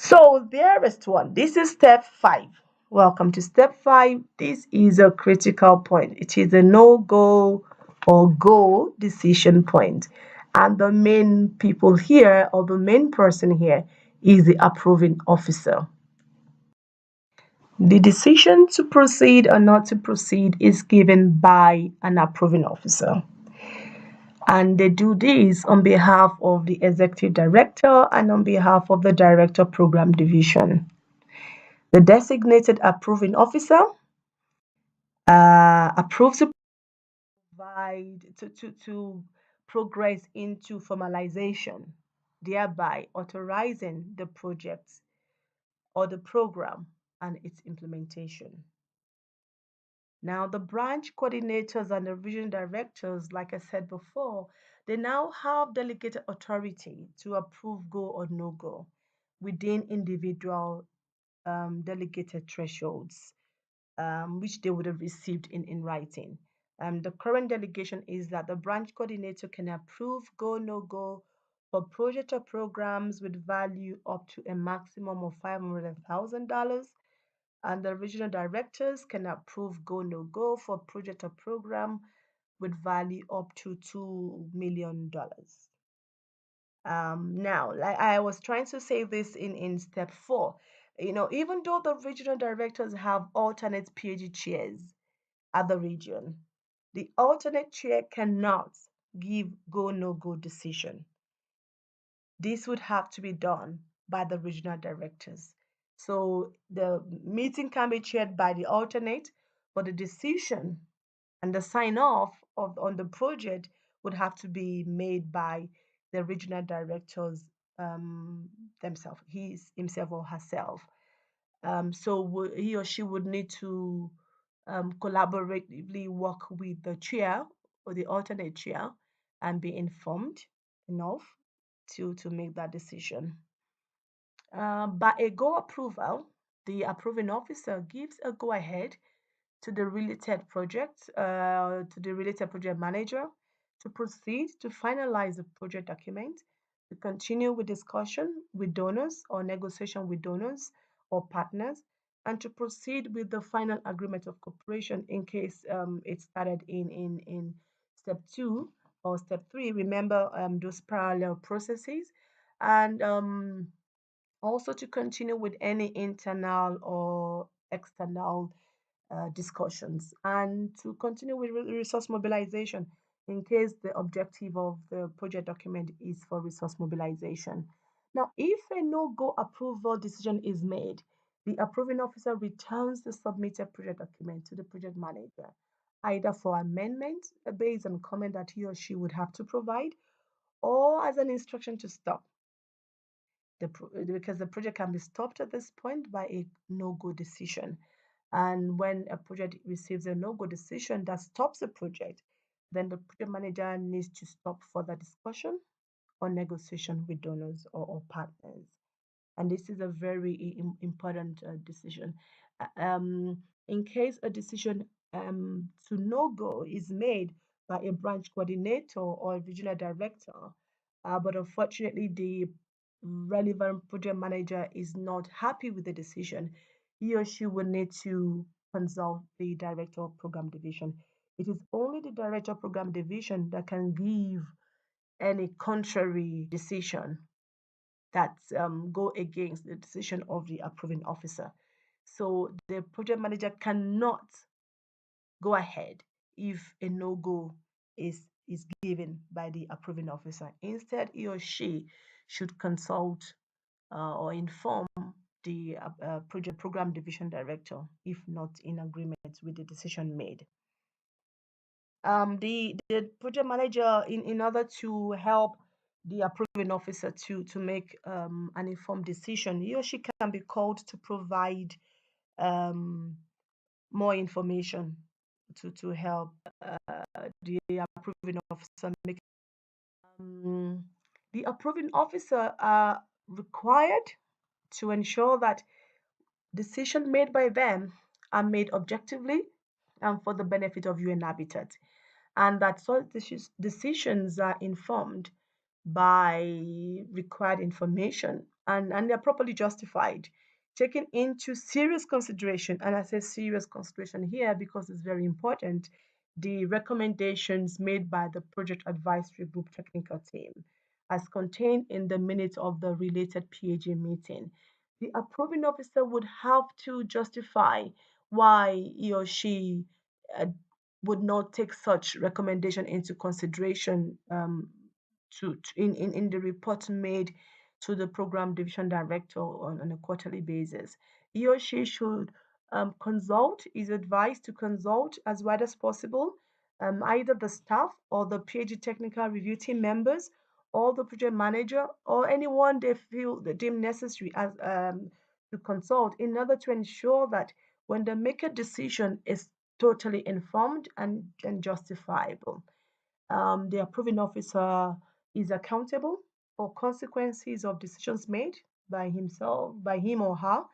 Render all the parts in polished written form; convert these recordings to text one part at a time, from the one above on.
So dearest one, this is step 5. Welcome to step 5. This is a critical point. It is a no-go or go decision point. And the main people here, or the main person here, is the approving officer. The decision to proceed or not to proceed is given by an approving officer. And they do this on behalf of the executive director and on behalf of the director program division. The designated approving officer approves to to progress into formalization, thereby authorizing the project or the program and its implementation. Now, the branch coordinators and the region directors, like I said before, they now have delegated authority to approve go or no go within individual delegated thresholds, which they would have received in writing. The current delegation is that the branch coordinator can approve go no go for project or programs with value up to a maximum of $500,000, and the regional directors can approve go no go for project or program with value up to $2 million. Now, like I was trying to say this in step 4, even though the regional directors have alternate PhD chairs at the region, the alternate chair cannot give go no go decision. This would have to be done by the regional directors. So the meeting can be chaired by the alternate, but the decision and the sign off of on the project would have to be made by the regional directors themselves, himself or herself. So he or she would need to collaboratively work with the chair or the alternate chair and be informed enough to make that decision. By a go approval, the approving officer gives a go ahead to the related project manager to proceed to finalize the project document, to continue with discussion with donors or negotiation with donors or partners, and to proceed with the final agreement of cooperation in case it started in step 2 or step 3. Remember those parallel processes, and also to continue with any internal or external discussions, and to continue with resource mobilization in case the objective of the project document is for resource mobilization. Now, if a no-go approval decision is made, the approving officer returns the submitted project document to the project manager, either for amendment based on comment that he or she would have to provide, or as an instruction to stop because the project can be stopped at this point by a no-go decision. And when a project receives a no-go decision that stops the project, then the project manager needs to stop further discussion or negotiation with donors or partners. And this is a very important decision. In case a decision to no-go is made by a branch coordinator or a regional director, but unfortunately the relevant project manager is not happy with the decision, he or she will need to consult the director of program division. It is only the director of program division that can give any contrary decision that go against the decision of the approving officer. So the project manager cannot go ahead if a no-go is given by the approving officer. Instead, he or she should consult or inform the project program division director if not in agreement with the decision made. The project manager, in order to help the approving officer to make an informed decision, he or she can be called to provide um, more information to help the approving officer make. Um, the approving officer are required to ensure that decisions made by them are made objectively and for the benefit of UN Habitat, and that such decisions are informed by required information and they're properly justified, taken into serious consideration. And I say serious consideration here because it's very important. The recommendations made by the project advisory group technical team, as contained in the minutes of the related PAG meeting. The approving officer would have to justify why he or she uh, would not take such recommendation into consideration in the report made to the program division director on a quarterly basis. He or she should consult, is advised to consult as wide as possible, either the staff or the PhD technical review team members or the project manager or anyone they feel they deem necessary as to consult in order to ensure that when they make a decision is totally informed and justifiable. The approving officer is accountable for consequences of decisions made by himself, by him or her,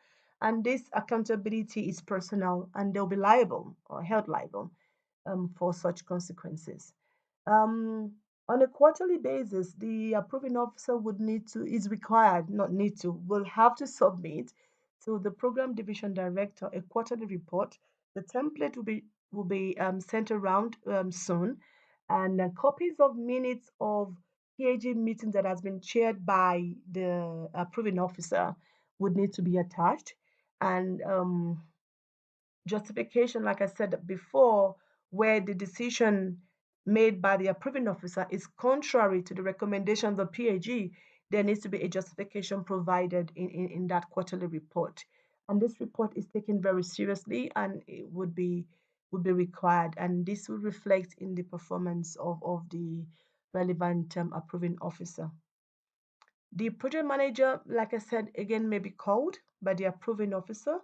and this accountability is personal and they'll be liable or held liable for such consequences. Um, on a quarterly basis, the approving officer would need to, is required, not need to, will have to submit to the program division director a quarterly report. The template will be sent around soon, and copies of minutes of PAG meeting that has been chaired by the approving officer would need to be attached, and justification, like I said before, where the decision made by the approving officer is contrary to the recommendations of PAG, there needs to be a justification provided in that quarterly report. And this report is taken very seriously and it would be required. And this will reflect in the performance of the relevant approving officer. The project manager, like I said, again, may be called by the approving officer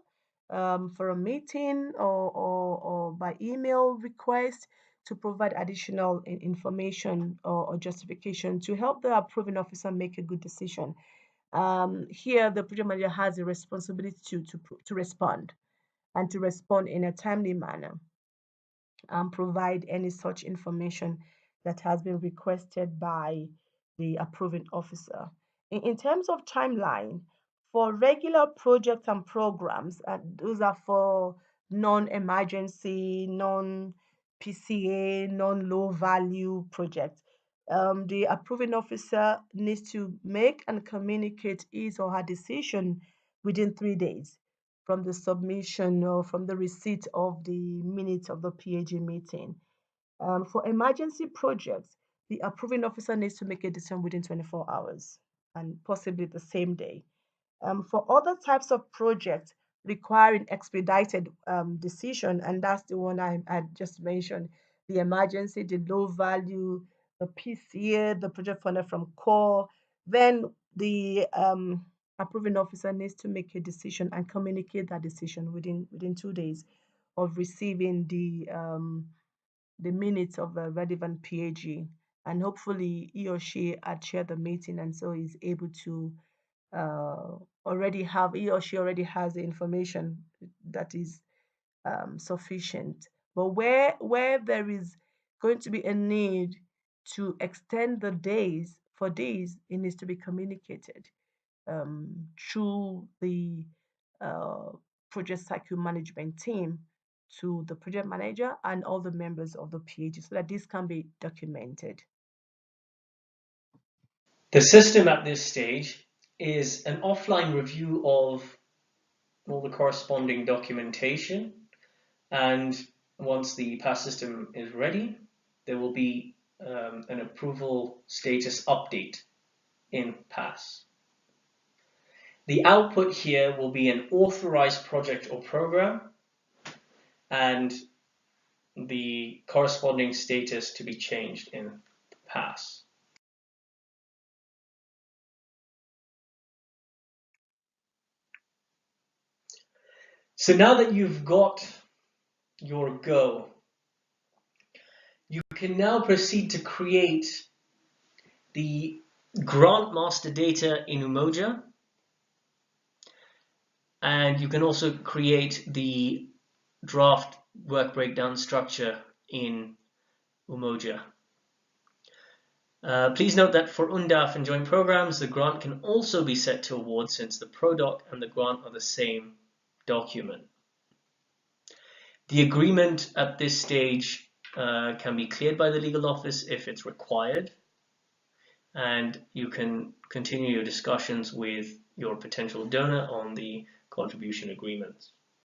for a meeting or by email request to provide additional information or justification to help the approving officer make a good decision. Here, the project manager has a responsibility to respond and to respond in a timely manner and provide any such information that has been requested by the approving officer. In terms of timeline, for regular projects and programs, those are for non-emergency, non-PCA, non-low value projects, the approving officer needs to make and communicate his or her decision within 3 days from the submission or from the receipt of the minutes of the PAG meeting. For emergency projects, the approving officer needs to make a decision within 24 hours and possibly the same day. For other types of projects requiring expedited decision, and that's the one I just mentioned, the emergency, the low value, the PCA, the project funded from core, then the approving officer needs to make a decision and communicate that decision within 2 days of receiving the minutes of a relevant PAG. And hopefully he or she had chaired the meeting and so is able to already have, he or she already has the information that is sufficient. But where there is going to be a need to extend the days for days, it needs to be communicated through the uh, project cycle management team to the project manager and all the members of the PAG so that this can be documented. The system at this stage is an offline review of all the corresponding documentation, and once the PASS system is ready, there will be an approval status update in PASS. The output here will be an authorized project or program and the corresponding status to be changed in PASS. So now that you've got your go, you can now proceed to create the grant master data in Umoja, and you can also create the draft work breakdown structure in Umoja. Please note that for UNDAF and joint programs, the grant can also be set to award since the PRODOC and the grant are the same document. The agreement at this stage can be cleared by the legal office if it's required, and you can continue your discussions with your potential donor on the contribution agreements.